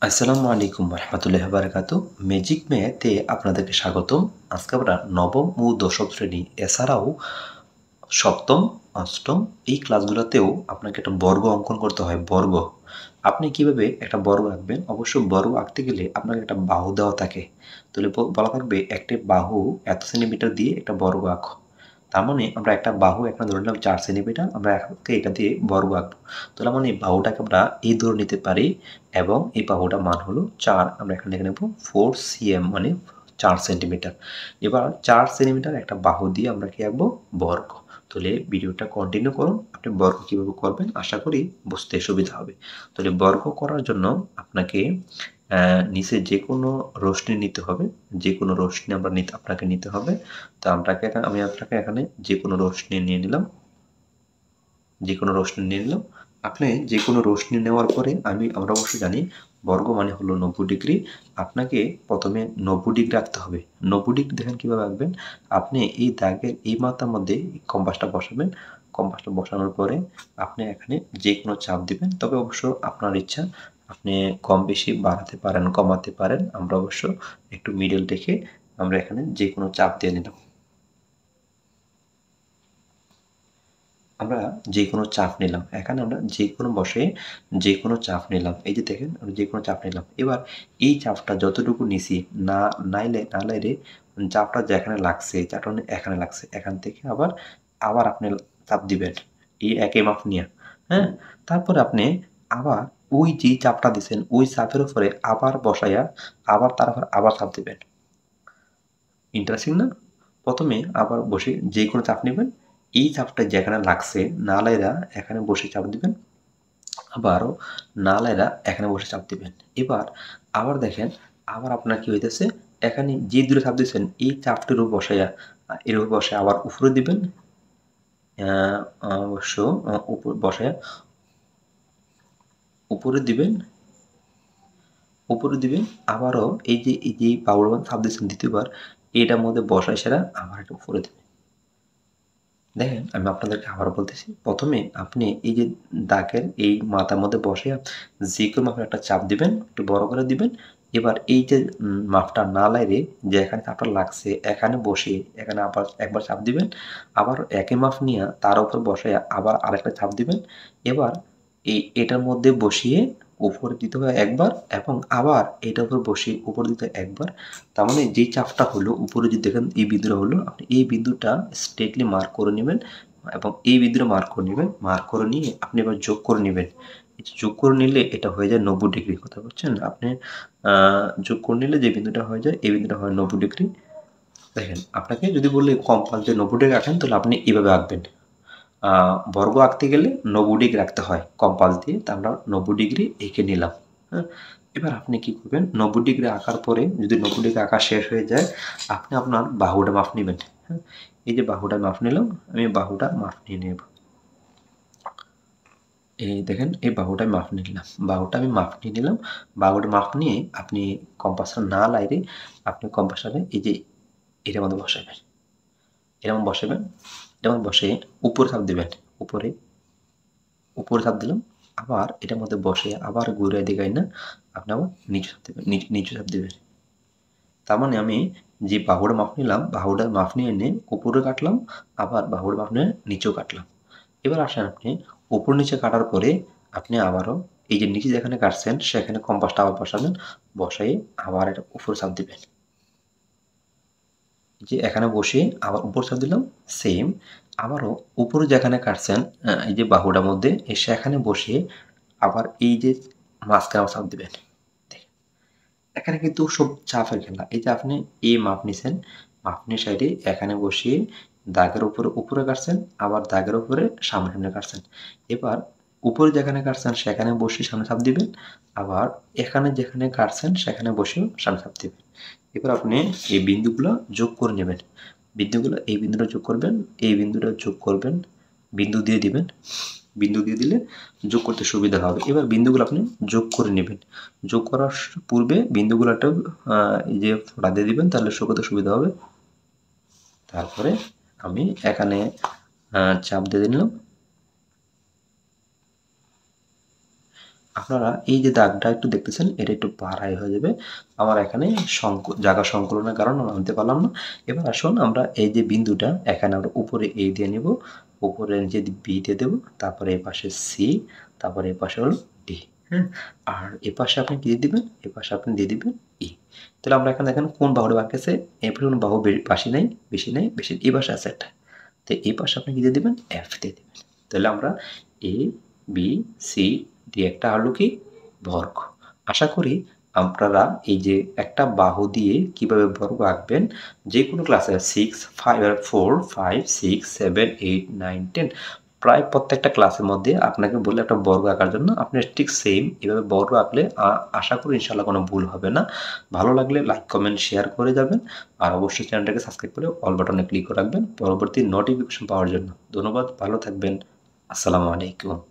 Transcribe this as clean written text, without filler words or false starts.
আসসালামু আলাইকুম রহমতুল্লাহ বারকাতু। ম্যাজিক ম্যাথে আপনাদেরকে স্বাগতম। আজকে আমরা নবম ও দশম শ্রেণী এছাড়াও সপ্তম, অষ্টম এই ক্লাসগুলোতেও আপনাকে একটা বর্গ অঙ্কন করতে হয়। বর্গ আপনি কিভাবে একটা বর্গ আঁকবেন? অবশ্য বর্গ আঁকতে গেলে আপনাকে একটা বাহু দেওয়া থাকে। তাহলে বলা থাকবে একটি বাহু এত সেন্টিমিটার দিয়ে একটা বর্গ আঁকো। তার মানে আমরা একটা বাহু এখানে ধরে নিলাম 4 সেন্টিমিটার, আমরা আজকে এটা দিয়ে বর্গ আঁকবো। তাহলে মানে এই বাহুটাকে আমরা এই ধরে নিতে পারি এবং এই বাহুটার মান হলো 4। আমরা এখানে লিখে নেব 4 cm মানে 4 সেন্টিমিটার। এবার 4 সেন্টিমিটার একটা বাহু দিয়ে আমরা কি আঁকবো? বর্গ। তাহলে ভিডিওটা কন্টিনিউ করুন। আপনি বর্গ কীভাবে করবেন আশা করি বুঝতে সুবিধা হবে। তাহলে বর্গ করার জন্য আপনাকে নিচে যে কোনো রশ্মি নিতে হবে। যে কোনো রশ্মি আপনাকে নিতে হবে। তো আমি আপনাকে এখানে যে কোনো রশ্মি নিয়ে নিলাম। যে কোনো রশ্মি নিয়ে নিলাম। আপনি যে কোনো রশ্মি নেওয়ার পরে আমরা অবশ্যই জানি বর্গ মানে হলো 90 ডিগ্রি। আপনাকে প্রথমে 90 ডিগ্রি রাখতে হবে। 90 ডিগ্রি দেখেন কীভাবে আঁকবেন? আপনি এই দাগের এই মাথার মধ্যে কম্পাসটা বসাবেন। কম্পাসটা বসানোর পরে আপনি এখানে যে কোনো চাপ দিবেন। তবে অবশ্য আপনার ইচ্ছা, আপনি কম বেশি বাড়াতে পারেন, কমাতে পারেন। আমরা অবশ্য একটু মিডল রেখে আমরা এখানে যে কোনো চাপ দিয়ে নিলাম। আমরা যে কোনো চাপ নিলাম। এখানে আমরা যে কোনো বসে যে কোনো চাপ নিলাম। এই যে দেখেন আমি যে কোনো চাপ নিলাম। এবার এই চাপটা যতটুকু নিছি নাইলে চাপটা যেখানে লাগছে, চাপটা এখানে লাগছে। এখান থেকে আবার আপনি চাপ দিবেন। এই একই মাপ নিয়া। হ্যাঁ? তারপরে আপনি আবার ওই যে চাপটা দিছেন ওই চাপের উপরে আবার বসাইয়া তার উপর আবার চাপ দিবেন। ইন্টারেস্টিং না? প্রথমে আবার বসে যে কোনো চাপ নিবেন। এই চাপটা যেখানে লাগছে নালাইরা এখানে বসে চাপ দিবেন। আবারও নালাইরা এখানে বসে চাপ দিবেন। এবার আবার দেখেন আপনার কি হইতেছে? এখানে যে দূরে চাপ দিচ্ছেন এই চাপটির উপর বসাইয়া এর উপর বসায় আবার উপরে দিবেন। অবশ্য উপর বসায়া উপরে দিবেন। উপরে দিবেন। আবারও এই যে পাওয়ার চাপ দিচ্ছেন দ্বিতীয়বার, এটার মধ্যে বসায় সেরা আবার এটা উপরে দিবেন। দেখেন আমি আপনাদেরকে আবারও বলতেছি। প্রথমে আপনি এই যে দাগের এই মাথার মধ্যে বসে যে কোনো মাপের একটা চাপ দিবেন, একটু বড় করে দিবেন। এবার এই যে মাপটা না লাইরে যেখানে চাপটা লাগছে এখানে বসিয়ে এখানে আবার একবার চাপ দিবেন। আবার একই মাপ নিয়ে তার উপর বসাইয়া আবার আরেকটা চাপ দিবেন। এবার এটার মধ্যে বসিয়ে উপরে দিতে হয় একবার এবং আবার এটার উপর বসিয়ে উপরে দিতে হয় একবার। তার মানে যে চাপটা হলো উপরে যদি দেখেন এই বিন্দুটা হলো, আপনি এই বিন্দুটা স্ট্রেটলি মার্ক করে নেবেন এবং এই বিন্দুটা মার্ক করে নেবেন। মার্ক করে নিয়ে আপনি এবার যোগ করে নেবেন। যোগ করে নিলে এটা হয়ে যায় 90 ডিগ্রি। কথা বলছেন? আপনি যোগ করে নিলে যে বিন্দুটা হয়ে যায় এই বিন্দুটা হয় 90 ডিগ্রি। দেখেন আপনাকে যদি বলি কম্পাস দিয়ে 90 ডিগ্রি আঁকেন তাহলে আপনি এভাবে আঁকবেন। বর্গ আঁকতে গেলে 90 ডিগ্রি রাখতে হয় কম্পাস দিয়ে। তা আমরা 90 ডিগ্রি এঁকে নিলাম। হ্যাঁ? এবার আপনি কি করবেন? 90 ডিগ্রি আঁকার পরে যদি 90 ডিগ্রি আঁকা শেষ হয়ে যায়, আপনি আপনার বাহুটা মাপ নিবেন। হ্যাঁ? এই যে বাহুটা মাপ নিলাম, আমি বাহুটা মাপ নিয়ে নেব। এই দেখেন এই বাহুটা মাপ নিয়ে নিলাম। বাহুটা আমি মাপ নিয়ে নিলাম। বাহুটা মাপ নিয়ে আপনি কম্পাসটা না লাইরে আপনি কম্পাসটাকে এই যে এটার মধ্যে বসাবেন। এরকম বসাবেন। যেমন বসে উপরে চাপ দিবেন। উপরে উপরে চাপ দিলাম। আবার এটার মধ্যে বসে আবার ঘুরে দিকে না আপনি আবার নিচে চাপ দিবেন। নিচে চাপ দিবেন। তার মানে আমি যে বাহুটা মাপ নিলাম, বাহুটার মাপ নিয়ে এনে উপরে কাটলাম, আবার বাহুর মাপ নিয়ে নিচেও কাটলাম। এবার আসেন আপনি উপর নিচে কাটার পরে আপনি আবারও এই যে নিচে যেখানে কাটছেন সেখানে কম্পাসটা আবার বসাবেন। বসাই আবার এটা উপরে চাপ দিবেন। যে এখানে বসিয়ে আবার উপর চাপ দিলাম সেম। আবারও উপরে যেখানে কাটছেন এই যে বাহুটার মধ্যে সেখানে বসিয়ে আবার এই যে মাঝখানে চাপ দিবেন। এখানে কিন্তু সব চাপের খেলা। এই যে আপনি এই মাপ নিছেন, মাপ নিয়ে সাইডে এখানে বসিয়ে দাগের উপরে কাটছেন, আবার দাগের উপরে সামনে কাটছেন। এবার উপরে যেখানে কাটছেন সেখানে বসে সামনে চাপ দিবেন। আবার এখানে যেখানে কাটছেন সেখানে বসেও সামনে চাপ দিবেন। এবার আপনি এই বিন্দুগুলো যোগ করে নেবেন। এই বিন্দুটা যোগ করবেন, এই বিন্দুটা যোগ করবেন, বিন্দু দিয়ে দিবেন। বিন্দু দিয়ে দিলে যোগ করতে সুবিধা হবে। এবার বিন্দুগুলো আপনি যোগ করে নেবেন। যোগ করার পূর্বে বিন্দুগুলো একটা এই যে ফোঁটা দিয়ে দিবেন তাহলে শো করতে সুবিধা হবে। তারপরে আমি এখানে চাপ দিয়ে নিলাম। আপনারা এই যে দাগটা একটু দেখতেছেন, এটা একটু বাড়াই হয়ে যাবে। আমার এখানে জায়গা সংকুলনের কারণে আমরা আনতে পারলাম না। এবার আসুন আমরা এই যে বিন্দুটা এখানে আমরা উপরে A দিয়ে নিব, উপরে নিচে B দিয়ে দেব, তারপরে এই পাশে C, তারপরে এই পাশে হলো D, হ্যাঁ? আর এ পাশে আপনি কি দিয়ে দিবেন? এ পাশে আপনি দিয়ে দিবেন E। তাহলে আমরা এখানে দেখেন কোন বাহুটা বাকি আছে? এই পাশে কোনো বাহু বেশি নাই, এই পাশে আছে একটা। তো এই পাশে আপনি কি দিয়ে দিবেন? F দিয়ে দিবেন। তাহলে আমরা A, B, C, D একটা হলো কি বর্গ। আশা করি আপনারা এই যে একটা বাহু দিয়ে কিভাবে বর্গ আঁকবেন, যেকোনো ক্লাসে 6, 5, 4, 5, 6, 7, 8, 9, 10 প্রায় প্রত্যেকটা ক্লাসের মধ্যে আপনাকে বললে একটা বর্গ আঁকার জন্য আপনি ঠিক সেম এভাবে বর্গ আঁকলে আশা করি ইনশাআল্লাহ কোনো ভুল হবে না। ভালো লাগলে লাইক, কমেন্ট, শেয়ার করে যাবেন। আর অবশ্যই চ্যানেলটাকে সাবস্ক্রাইব করে অল বাটনে ক্লিক করে রাখবেন পরবর্তী নোটিফিকেশন পাওয়ার জন্য। ধন্যবাদ, ভালো থাকবেন। আসসালামু আলাইকুম।